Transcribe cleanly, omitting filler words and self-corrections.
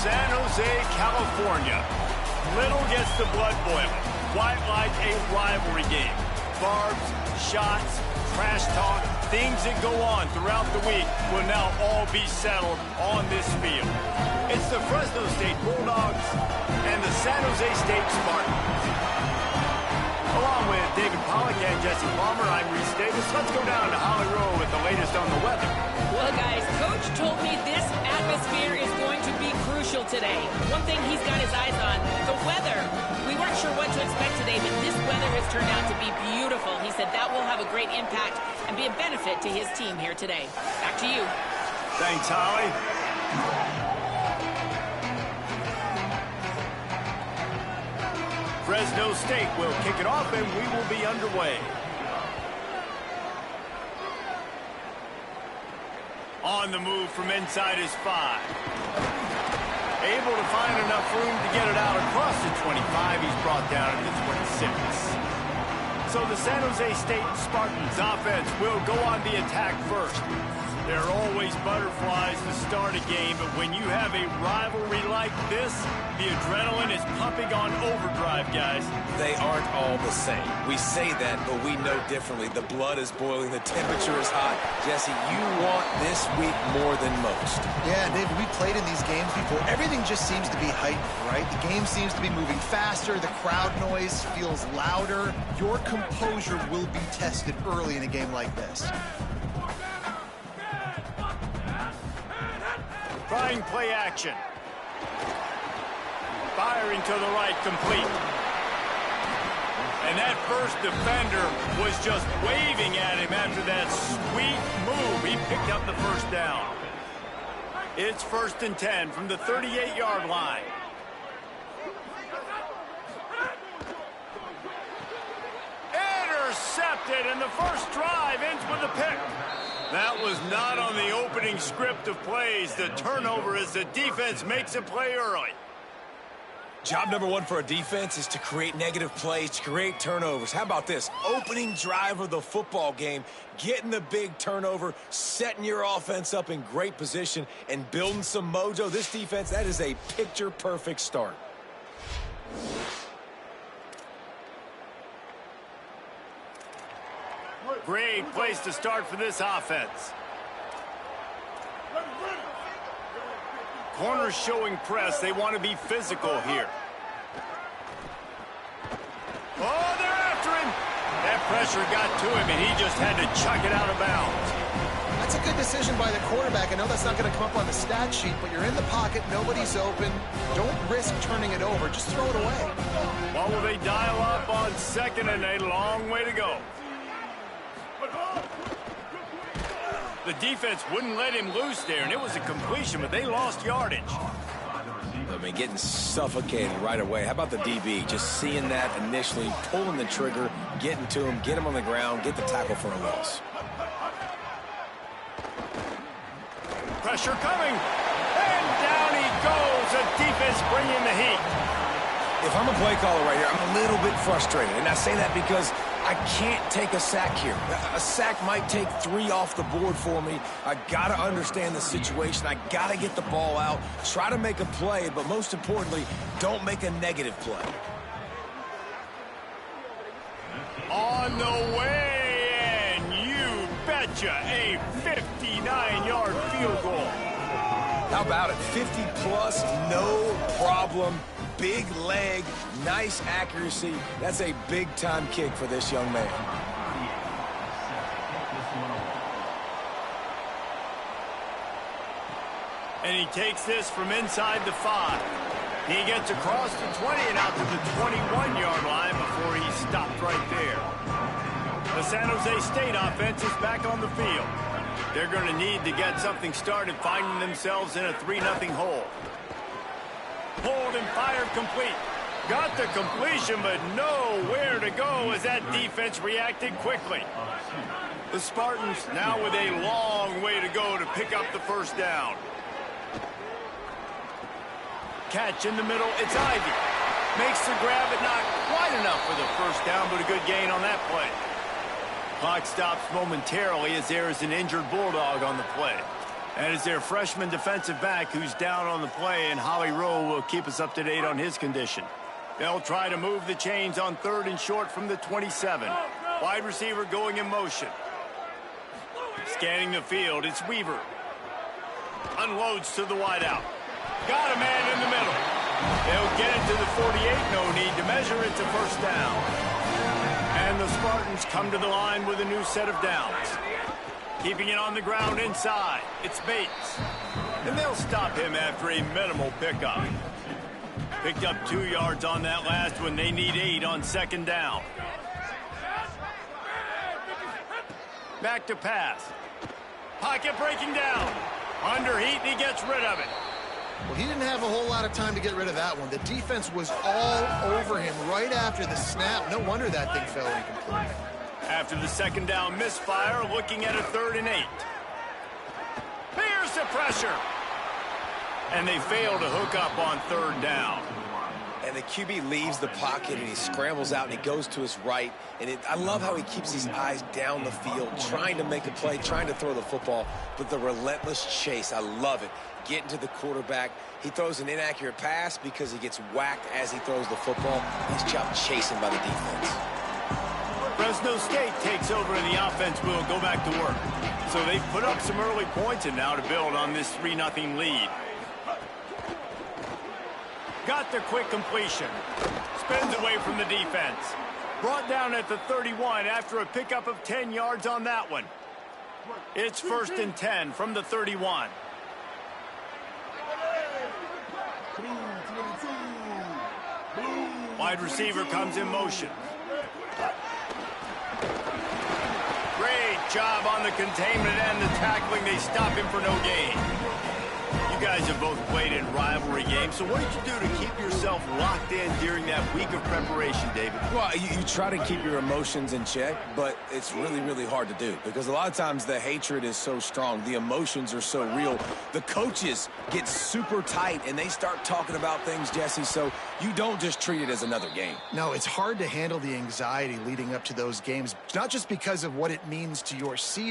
San Jose, California. Little gets the blood boiling, quite like a rivalry game. Barbs, shots, trash talk, things that go on throughout the week will now all be settled on this field. It's the Fresno State Bulldogs and the San Jose State Spartans. Along with David Pollack and Jesse Palmer, I'm Reese Davis. Let's go down to Holly Rowe with the latest on the weather. Well, guys, Coach told me this atmosphere is going to be crucial today. One thing he's got his eyes on, the weather. We weren't sure what to expect today, but this weather has turned out to be beautiful. He said that will have a great impact and be a benefit to his team here today. Back to you. Thanks, Holly. Fresno State will kick it off, and we will be underway. On the move from inside his 5. Able to find enough room to get it out across the 25. He's brought down at the 26. So the San Jose State Spartans offense will go on the attack first. There are always butterflies to start a game, but when you have a rivalry like this, the adrenaline is pumping on overdrive, guys. They aren't all the same. We say that, but we know differently. The blood is boiling. The temperature is hot. Jesse, you want this week more than most. Yeah, David, we played in these games before. Everything just seems to be heightened, right? The game seems to be moving faster. The crowd noise feels louder. Your composure will be tested early in a game like this. Trying play action. Firing to the right, complete. And that first defender was just waving at him after that sweet move. He picked up the first down. It's 1st and 10 from the 38-yard line. Intercepted, and the first drive ends with a pick. That was not on the opening script of plays. The turnover as the defense makes a play early. Job number 1 for a defense is to create negative plays, to create turnovers. How about this? Opening drive of the football game, getting the big turnover, setting your offense up in great position, and building some mojo. This defense, that is a picture-perfect start. Great place to start for this offense. Corners showing press. They want to be physical here. Oh, they're after him. That pressure got to him, and he just had to chuck it out of bounds. That's a good decision by the quarterback. I know that's not going to come up on the stat sheet, but you're in the pocket. Nobody's open. Don't risk turning it over. Just throw it away. Well, will they dial up on 2nd and a long way to go? The defense wouldn't let him loose there, and it was a completion, but they lost yardage. I mean, getting suffocated right away. How about the DB? Just seeing that initially, pulling the trigger, getting to him, get him on the ground, get the tackle for a loss. Pressure coming, and down he goes. The defense bringing the heat. If I'm a play caller right here, I'm a little bit frustrated, and I say that because I can't take a sack here. A sack might take 3 off the board for me. I got to understand the situation. I got to get the ball out, try to make a play, but most importantly, don't make a negative play. On the way, and you betcha, a 59-yard field goal. How about it? 50-plus, no problem. Big leg, nice accuracy. That's a big-time kick for this young man. And he takes this from inside the 5. He gets across the 20 and out to the 21-yard line before he stopped right there. The San Jose State offense is back on the field. They're going to need to get something started, finding themselves in a 3-0 hole. Pulled and fired complete. Got the completion, but nowhere to go as that defense reacted quickly. The Spartans now with a long way to go to pick up the first down. Catch in the middle, it's Ivy. Makes the grab, but not quite enough for the first down, but a good gain on that play. Clock stops momentarily as there is an injured Bulldog on the play. And it's their freshman defensive back who's down on the play, and Holly Rowe will keep us up to date on his condition. They'll try to move the chains on 3rd and short from the 27. Wide receiver going in motion. Scanning the field, it's Weaver. Unloads to the wideout. Got a man in the middle. They'll get it to the 48, no need to measure. It's a first down. And the Spartans come to the line with a new set of downs. Keeping it on the ground inside, it's Bates. And they'll stop him after a minimal pickup. Picked up 2 yards on that last one. They need 8 on 2nd down. Back to pass. Pocket breaking down. Under heat, and he gets rid of it. Well, he didn't have a whole lot of time to get rid of that one. The defense was all over him right after the snap. No wonder that thing fell incomplete. After the 2nd down misfire, looking at a 3rd and 8. Here's the pressure. And they fail to hook up on 3rd down. And the QB leaves the pocket, and he scrambles out, and he goes to his right. And I love how he keeps his eyes down the field, trying to make a play, trying to throw the football, but the relentless chase, I love it. Getting to the quarterback. He throws an inaccurate pass because he gets whacked as he throws the football. Nice job chasing by the defense. Fresno State takes over, and the offense will go back to work. So they've put up some early points, and now to build on this 3-0 lead. Got the quick completion. Spins away from the defense. Brought down at the 31 after a pickup of 10 yards on that one. It's 1st and 10 from the 31. Wide receiver comes in motion. Great job on the containment and the tackling. They stop him for no gain. You guys have both played in rivalry games, so what did you do to keep yourself locked in during that week of preparation, David? Well, you try to keep your emotions in check, but it's really, really hard to do because a lot of times the hatred is so strong. The emotions are so real. The coaches get super tight, and they start talking about things, Jesse, so you don't just treat it as another game. No, it's hard to handle the anxiety leading up to those games, not just because of what it means to your season.